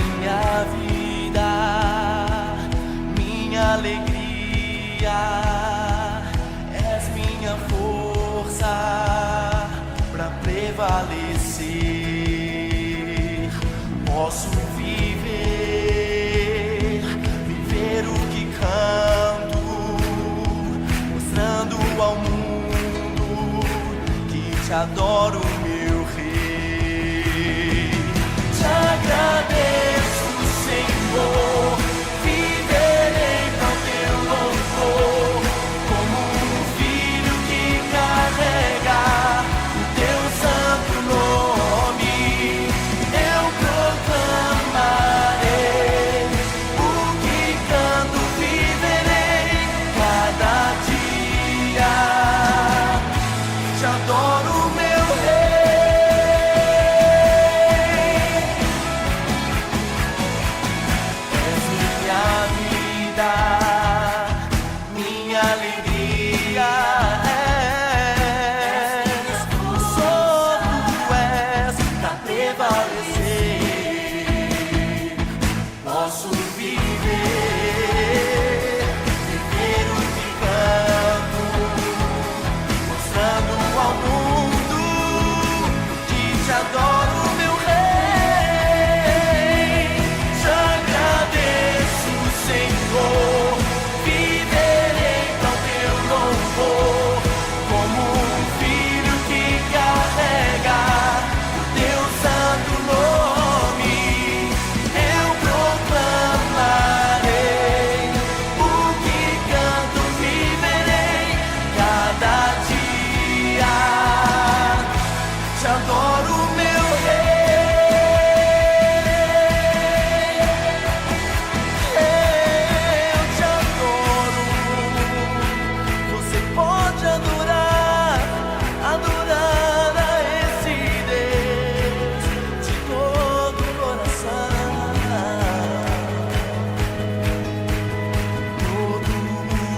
minha vida, minha alegria, és minha força pra prevalecer. Posso viver o que canto, mostrando ao mundo que te adoro, meu Rei. Te agradeço, Senhor, viverei para teu louvor, como um filho que carrega o teu santo nome. Eu proclamarei o que canto, viverei cada dia. Te adoro, meu Rei. És minha vida, minha alegria, és só tu és pra prevalecer. Posso viver o que canto, mostrando ao mundo que te adoro, meu Rei. Te agradeço, Senhor, viverei para teu louvor, como um filho que carrega o teu santo nome. Eu proclamarei o que canto, viverei cada dia. Te adoro, meu Rei. Eu te adoro. Você pode adorar a esse Deus de todo o coração. Todo o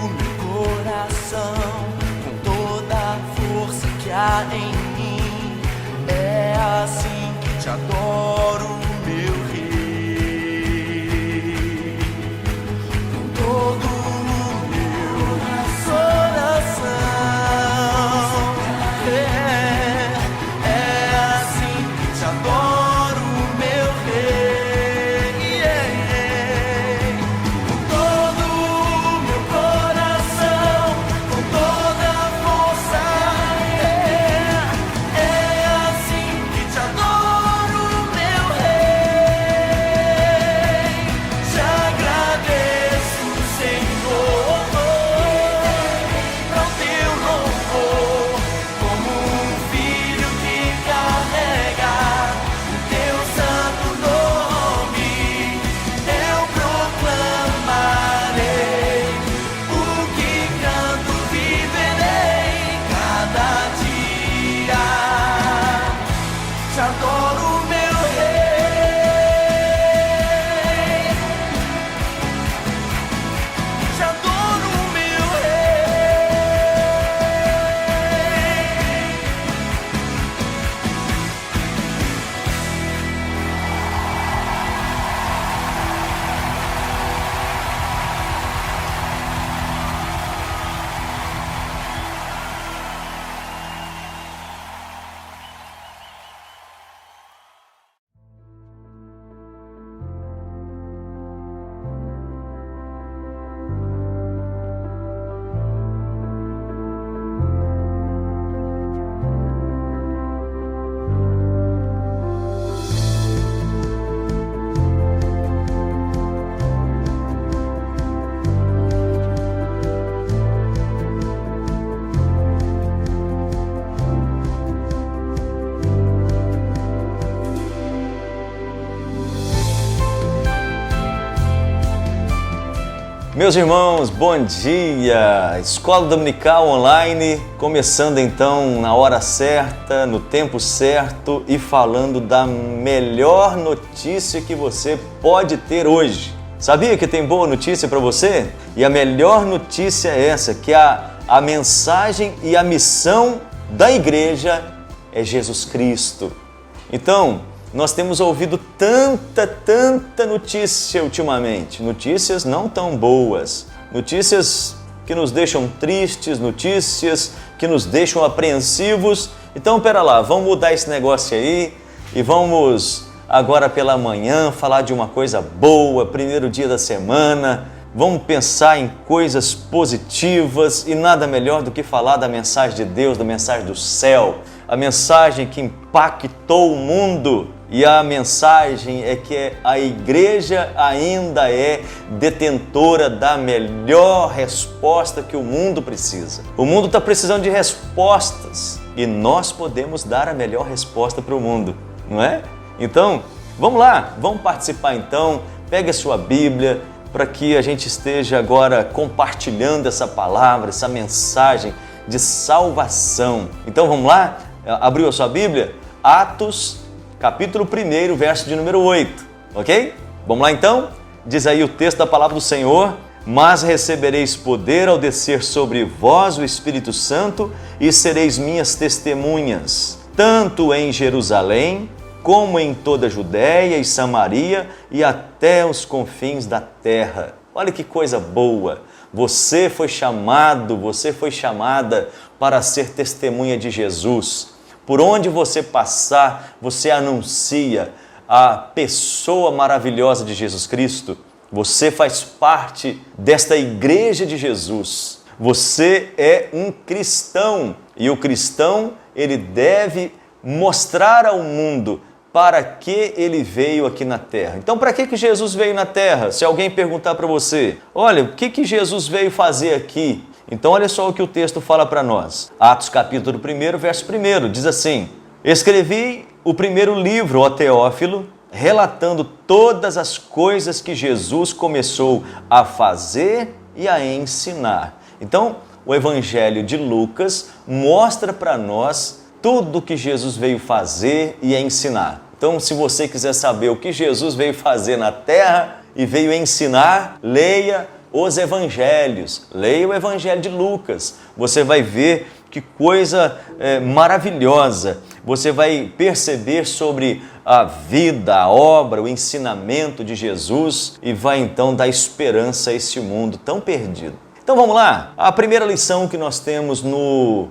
meu coração, com toda a força que há em mim. É assim que te adoro, meu Rei. Com todo o meu coração. É assim que te adoro, meu Rei. Com todo o meu coração, com toda a força. É assim que te adoro, meu Rei. Te agradeço, Senhor, pro teu louvor, como um filho que carrega o teu santo nome. Eu proclamarei o que canto, viverei cada dia. Te adoro, meu Rei. Te adoro, meu Rei. Meus irmãos, bom dia! Escola Dominical Online, começando então na hora certa, no tempo certo e falando da melhor notícia que você pode ter hoje. Sabia que tem boa notícia para você? E a melhor notícia é essa, que a mensagem e a missão da igreja é Jesus Cristo. Então, nós temos ouvido tanta notícia ultimamente, notícias não tão boas, notícias que nos deixam tristes, notícias que nos deixam apreensivos. Então, pera lá, vamos mudar esse negócio aí e vamos agora pela manhã falar de uma coisa boa, primeiro dia da semana. Vamos pensar em coisas positivas e nada melhor do que falar da mensagem de Deus, da mensagem do céu, a mensagem que impactou o mundo. E a mensagem é que a igreja ainda é detentora da melhor resposta que o mundo precisa. O mundo está precisando de respostas e nós podemos dar a melhor resposta para o mundo, não é? Então, vamos lá, vamos participar então. Pegue a sua Bíblia para que a gente esteja agora compartilhando essa palavra, essa mensagem de salvação. Então vamos lá? Abriu a sua Bíblia? Atos capítulo 1, verso de número 8, ok? Vamos lá então? Diz aí o texto da palavra do Senhor: mas recebereis poder ao descer sobre vós o Espírito Santo e sereis minhas testemunhas, tanto em Jerusalém, como em toda a Judéia e Samaria e até os confins da terra. Olha que coisa boa! Você foi chamado, você foi chamada para ser testemunha de Jesus. Por onde você passar, você anuncia a pessoa maravilhosa de Jesus Cristo. Você faz parte desta igreja de Jesus. Você é um cristão e o cristão, ele deve mostrar ao mundo para que ele veio aqui na terra. Então, para que Jesus veio na terra? Se alguém perguntar para você, olha, o que Jesus veio fazer aqui? Então, olha só o que o texto fala para nós. Atos capítulo 1, verso 1, diz assim: escrevi o primeiro livro, ó Teófilo, relatando todas as coisas que Jesus começou a fazer e a ensinar. Então, o Evangelho de Lucas mostra para nós tudo o que Jesus veio fazer e a ensinar. Então, se você quiser saber o que Jesus veio fazer na terra e veio ensinar, leia os evangelhos, leia o Evangelho de Lucas. Você vai ver que coisa maravilhosa. Você vai perceber sobre a vida, a obra, o ensinamento de Jesus e vai então dar esperança a esse mundo tão perdido. Então vamos lá, a primeira lição que nós temos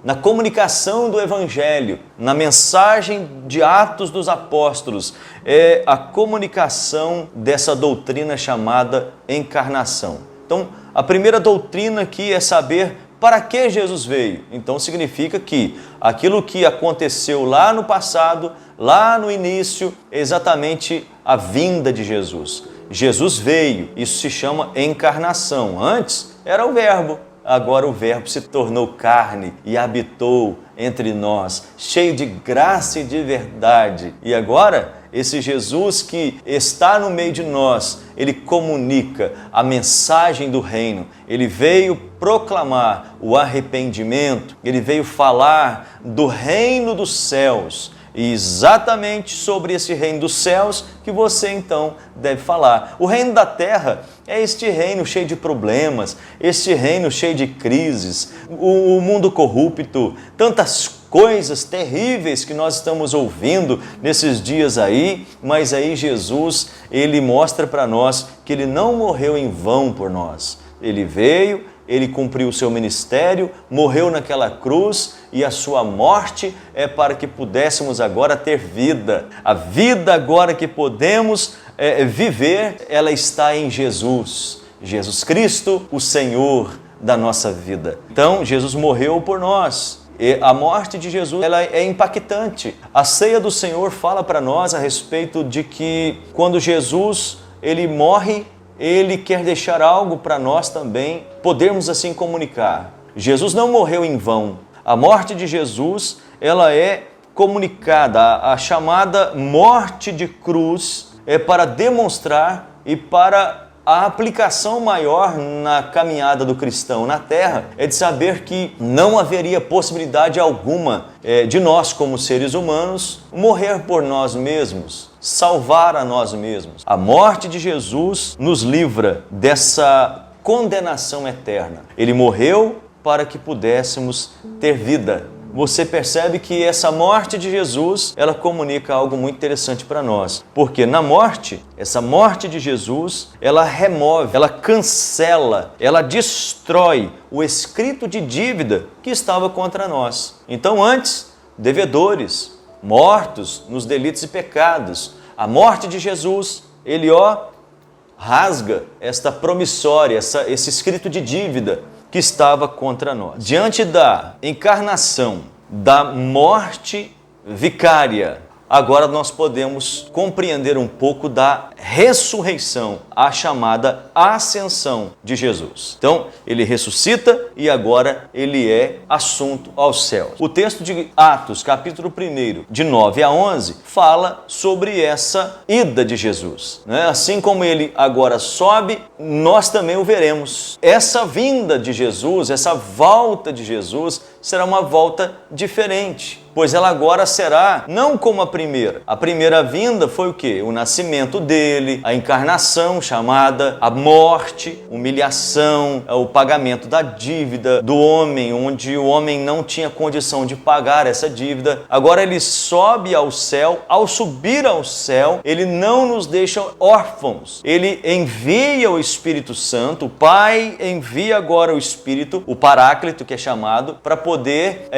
na comunicação do Evangelho, na mensagem de Atos dos Apóstolos, é a comunicação dessa doutrina chamada encarnação. Então, a primeira doutrina aqui é saber para que Jesus veio. Então significa que aquilo que aconteceu lá no passado, lá no início, é exatamente a vinda de Jesus. Jesus veio, isso se chama encarnação. Antes era o Verbo, agora o Verbo se tornou carne e habitou entre nós, cheio de graça e de verdade. E agora, esse Jesus que está no meio de nós, ele comunica a mensagem do reino. Ele veio proclamar o arrependimento, ele veio falar do reino dos céus. E exatamente sobre esse reino dos céus que você então deve falar. O reino da terra é este reino cheio de problemas, este reino cheio de crises, o mundo corrupto, tantas coisas terríveis que nós estamos ouvindo nesses dias aí, mas aí Jesus, ele mostra para nós que ele não morreu em vão por nós. Ele veio, ele cumpriu o seu ministério, morreu naquela cruz e a sua morte é para que pudéssemos agora ter vida. A vida agora que podemos viver, ela está em Jesus. Jesus Cristo, o Senhor da nossa vida. Então, Jesus morreu por nós. E a morte de Jesus, ela é impactante. A ceia do Senhor fala para nós a respeito de que quando Jesus, ele morre, ele quer deixar algo para nós também, podermos assim comunicar. Jesus não morreu em vão. A morte de Jesus, ela é comunicada. A chamada morte de cruz é para demonstrar e para a aplicação maior na caminhada do cristão na terra é de saber que não haveria possibilidade alguma de nós, como seres humanos, morrer por nós mesmos, salvar a nós mesmos. A morte de Jesus nos livra dessa condenação eterna. Ele morreu para que pudéssemos ter vida. você percebe que essa morte de Jesus, ela comunica algo muito interessante para nós. Porque na morte, essa morte de Jesus, ela remove, ela cancela, ela destrói o escrito de dívida que estava contra nós. Então antes, devedores, mortos nos delitos e pecados, a morte de Jesus, ele rasga esta promissória, esse escrito de dívida que estava contra nós. Diante da encarnação, da morte vicária, agora nós podemos compreender um pouco da ressurreição, a chamada ascensão de Jesus. Então, ele ressuscita e agora ele é assunto aos céus. O texto de Atos, capítulo 1, de 9 a 11, fala sobre essa ida de Jesus, né? Assim como ele agora sobe, nós também o veremos. Essa vinda de Jesus, essa volta de Jesus, será uma volta diferente, pois ela agora será não como a primeira. A primeira vinda foi o quê? O nascimento dele, a encarnação chamada, a morte, humilhação, o pagamento da dívida do homem, onde o homem não tinha condição de pagar essa dívida. Agora ele sobe ao céu. Ao subir ao céu, ele não nos deixa órfãos. Ele envia o Espírito Santo, o Pai envia agora o Espírito, o Paráclito que é chamado, para poder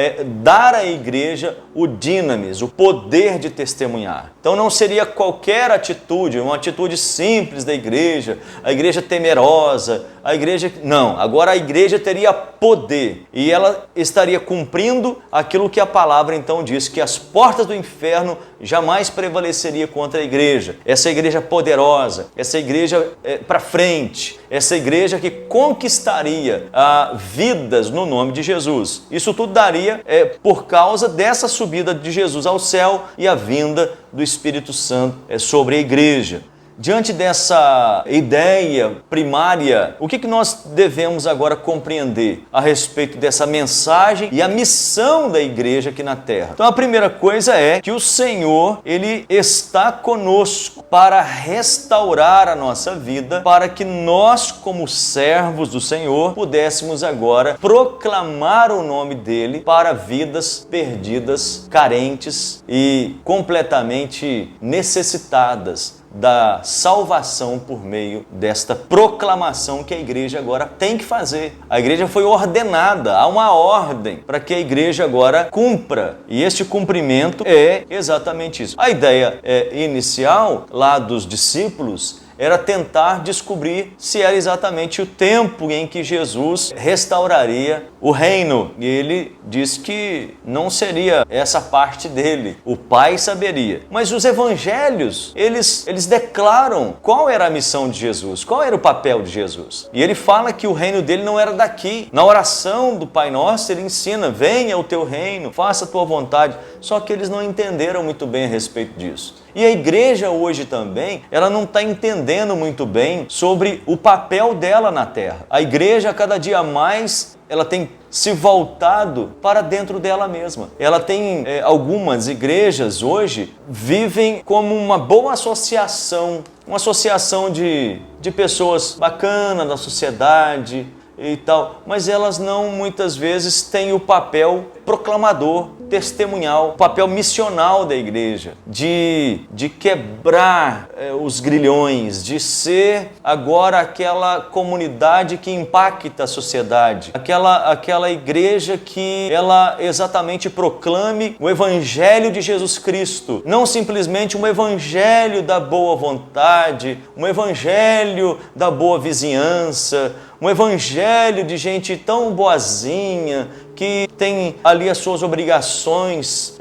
dar à igreja o dinamis, o poder de testemunhar. Então não seria qualquer atitude, uma atitude simples da igreja, a igreja temerosa, a igreja... Não, agora a igreja teria poder e ela estaria cumprindo aquilo que a palavra então diz, que as portas do inferno jamais prevaleceria contra a igreja. Essa igreja poderosa, essa igreja para frente, essa igreja que conquistaria vidas no nome de Jesus. Isso tudo daria por causa dessa subida de Jesus ao céu e a vinda do Espírito Santo sobre a igreja. Diante dessa ideia primária, o que nós devemos agora compreender a respeito dessa mensagem e a missão da igreja aqui na terra? Então a primeira coisa é que o Senhor, ele está conosco para restaurar a nossa vida, para que nós, como servos do Senhor, pudéssemos agora proclamar o nome dele para vidas perdidas, carentes e completamente necessitadas da salvação por meio desta proclamação que a igreja agora tem que fazer. A igreja foi ordenada, há uma ordem para que a igreja agora cumpra, e este cumprimento é exatamente isso. A ideia inicial lá dos discípulos era tentar descobrir se era exatamente o tempo em que Jesus restauraria o reino. E ele disse que não seria essa parte dele, o Pai saberia. Mas os evangelhos, eles declaram qual era a missão de Jesus, qual era o papel de Jesus. E ele fala que o reino dele não era daqui. Na oração do Pai Nosso, ele ensina: venha o teu reino, faça a tua vontade. Só que eles não entenderam muito bem a respeito disso. E a igreja hoje também, ela não está entendendo muito bem sobre o papel dela na terra. A igreja, cada dia mais, ela tem se voltado para dentro dela mesma. Ela tem, algumas igrejas hoje, vivem como uma boa associação, uma associação de pessoas bacanas da sociedade e tal, mas elas não, muitas vezes, têm o papel proclamador, testemunhal, o papel missional da igreja, de quebrar os grilhões, de ser agora aquela comunidade que impacta a sociedade, aquela igreja que ela exatamente proclame o evangelho de Jesus Cristo, não simplesmente um evangelho da boa vontade, um evangelho da boa vizinhança, um evangelho de gente tão boazinha, que tem ali as suas obrigações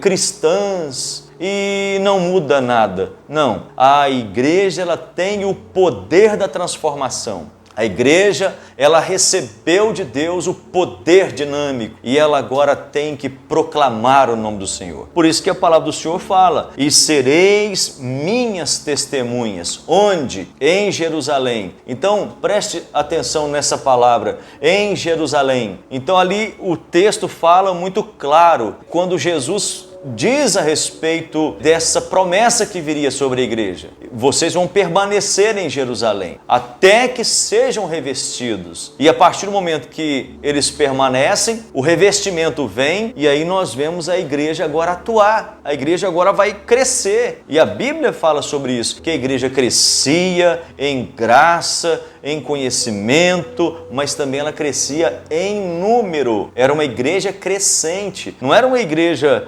cristãs e não muda nada. Não, a igreja, ela tem o poder da transformação. A igreja, ela recebeu de Deus o poder dinâmico e ela agora tem que proclamar o nome do Senhor. Por isso que a palavra do Senhor fala: e sereis minhas testemunhas. Onde? Em Jerusalém. Então, preste atenção nessa palavra, em Jerusalém. Então ali o texto fala muito claro, quando Jesus diz a respeito dessa promessa que viria sobre a igreja. Vocês vão permanecer em Jerusalém até que sejam revestidos. E a partir do momento que eles permanecem, o revestimento vem e aí nós vemos a igreja agora atuar. A igreja agora vai crescer. E a Bíblia fala sobre isso, que a igreja crescia em graça, em conhecimento, mas também ela crescia em número. Era uma igreja crescente. Não era uma igreja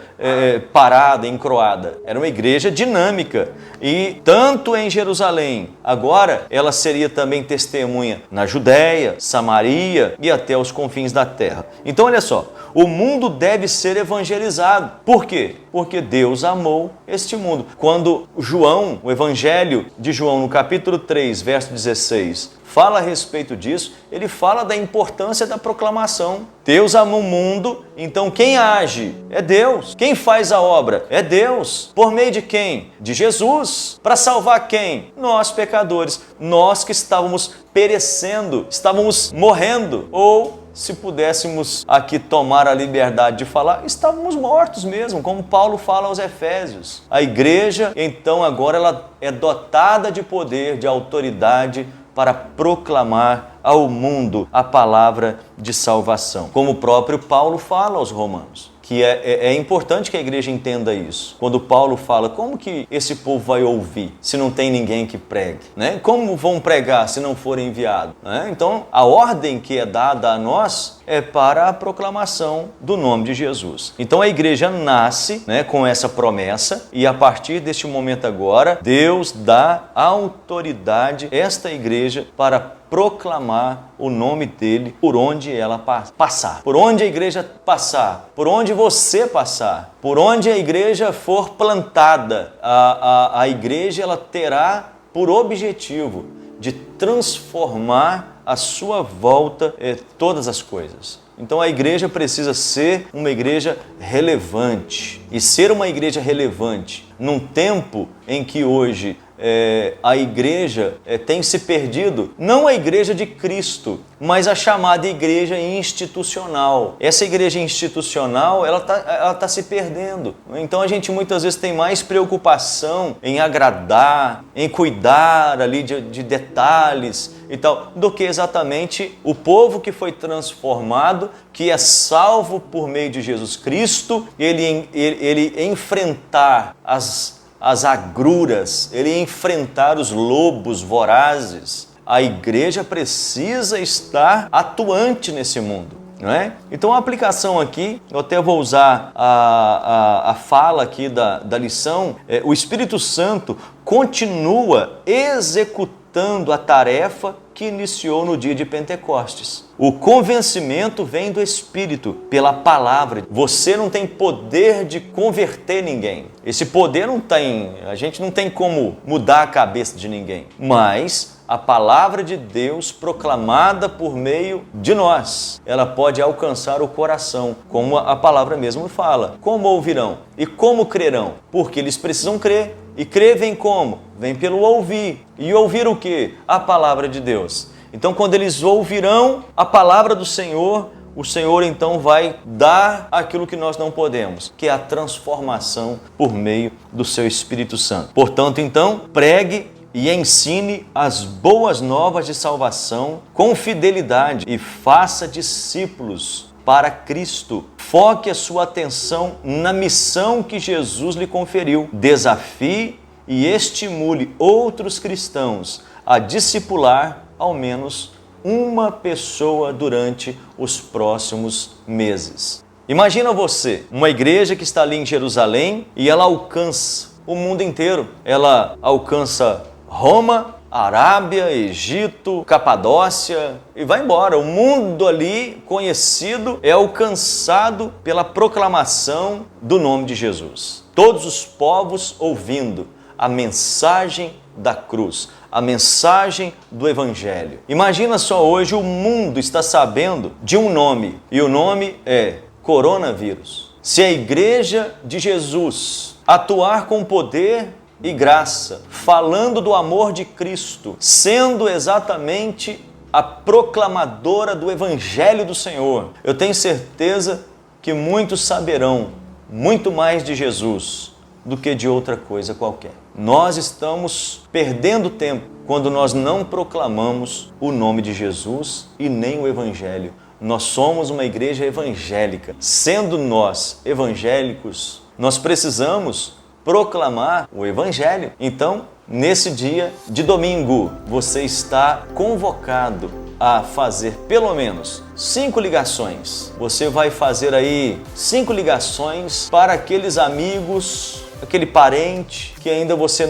parada, encroada. Era uma igreja dinâmica. E tanto em Jerusalém, agora ela seria também testemunha na Judéia, Samaria e até os confins da terra. Então olha só, o mundo deve ser evangelizado. Por quê? Porque Deus amou este mundo. Quando João, o Evangelho de João, no capítulo 3, verso 16, fala a respeito disso, ele fala da importância da proclamação. Deus ama o mundo, então quem age é Deus. Quem faz a obra é Deus. Por meio de quem? De Jesus. Para salvar quem? Nós, pecadores. Nós que estávamos perecendo, estávamos morrendo. Ou, se pudéssemos aqui tomar a liberdade de falar, estávamos mortos mesmo, como Paulo fala aos Efésios. A igreja, então, agora ela é dotada de poder, de autoridade, para proclamar ao mundo a palavra de salvação. Como o próprio Paulo fala aos romanos, que é importante que a igreja entenda isso. Quando Paulo fala, como que esse povo vai ouvir se não tem ninguém que pregue? Né? Como vão pregar se não forem enviados? Né? Então, a ordem que é dada a nós é para a proclamação do nome de Jesus. Então, a igreja nasce, né, com essa promessa e a partir deste momento agora, Deus dá autoridade a esta igreja para proclamar o nome dele por onde ela passar. Por onde a igreja passar, por onde você passar, por onde a igreja for plantada, a igreja ela terá por objetivo de transformar à sua volta todas as coisas. Então a igreja precisa ser uma igreja relevante. E ser uma igreja relevante num tempo em que hoje a igreja tem se perdido, não a igreja de Cristo, mas a chamada igreja institucional. Essa igreja institucional, ela tá se perdendo. Então a gente muitas vezes tem mais preocupação em agradar, em cuidar ali de detalhes e tal, do que exatamente o povo que foi transformado, que é salvo por meio de Jesus Cristo, ele enfrentar as agruras, ele enfrentar os lobos vorazes. A igreja precisa estar atuante nesse mundo, não é? Então a aplicação aqui, eu até vou usar a fala aqui da lição, o Espírito Santo continua executando a tarefa que iniciou no dia de Pentecostes. O convencimento vem do Espírito, pela palavra. Você não tem poder de converter ninguém. Esse poder não tem, a gente não tem como mudar a cabeça de ninguém. Mas a palavra de Deus proclamada por meio de nós, ela pode alcançar o coração, como a palavra mesmo fala. Como ouvirão e como crerão? Porque eles precisam crer. E crer vem como? Vem pelo ouvir. E ouvir o quê? A palavra de Deus. Então, quando eles ouvirão a palavra do Senhor, o Senhor então vai dar aquilo que nós não podemos, que é a transformação por meio do seu Espírito Santo. Portanto, então, pregue e ensine as boas novas de salvação com fidelidade e faça discípulos para Cristo. Foque a sua atenção na missão que Jesus lhe conferiu. Desafie e estimule outros cristãos a discipular ao menos uma pessoa durante os próximos meses. Imagina você, uma igreja que está ali em Jerusalém e ela alcança o mundo inteiro. Ela alcança Roma, Arábia, Egito, Capadócia e vai embora. O mundo ali conhecido é alcançado pela proclamação do nome de Jesus. Todos os povos ouvindo a mensagem da cruz, a mensagem do Evangelho. Imagina só, hoje o mundo está sabendo de um nome e o nome é coronavírus. Se a igreja de Jesus atuar com poder e graça, falando do amor de Cristo, sendo exatamente a proclamadora do Evangelho do Senhor, eu tenho certeza que muitos saberão muito mais de Jesus do que de outra coisa qualquer. Nós estamos perdendo tempo quando nós não proclamamos o nome de Jesus e nem o Evangelho. Nós somos uma igreja evangélica. Sendo nós evangélicos, nós precisamos proclamar o Evangelho. Então, nesse dia de domingo, você está convocado a fazer pelo menos 5 ligações. Você vai fazer aí 5 ligações para aqueles amigos, aquele parente que ainda você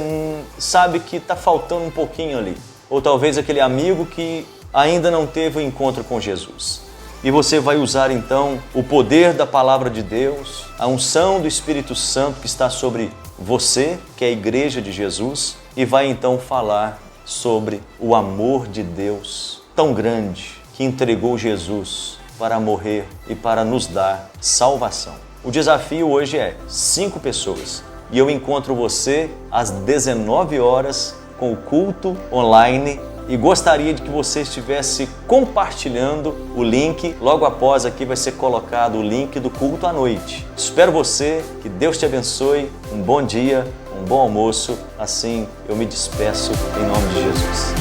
sabe que está faltando um pouquinho ali. Ou talvez aquele amigo que ainda não teve o encontro com Jesus. E você vai usar então o poder da palavra de Deus, a unção do Espírito Santo que está sobre você, que é a igreja de Jesus, e vai então falar sobre o amor de Deus tão grande que entregou Jesus para morrer e para nos dar salvação. O desafio hoje é 5 pessoas e eu encontro você às 19 horas com o culto online e gostaria de que você estivesse compartilhando o link. Logo após aqui vai ser colocado o link do culto à noite. Espero você, que Deus te abençoe, um bom dia, um bom almoço. Assim eu me despeço em nome de Jesus.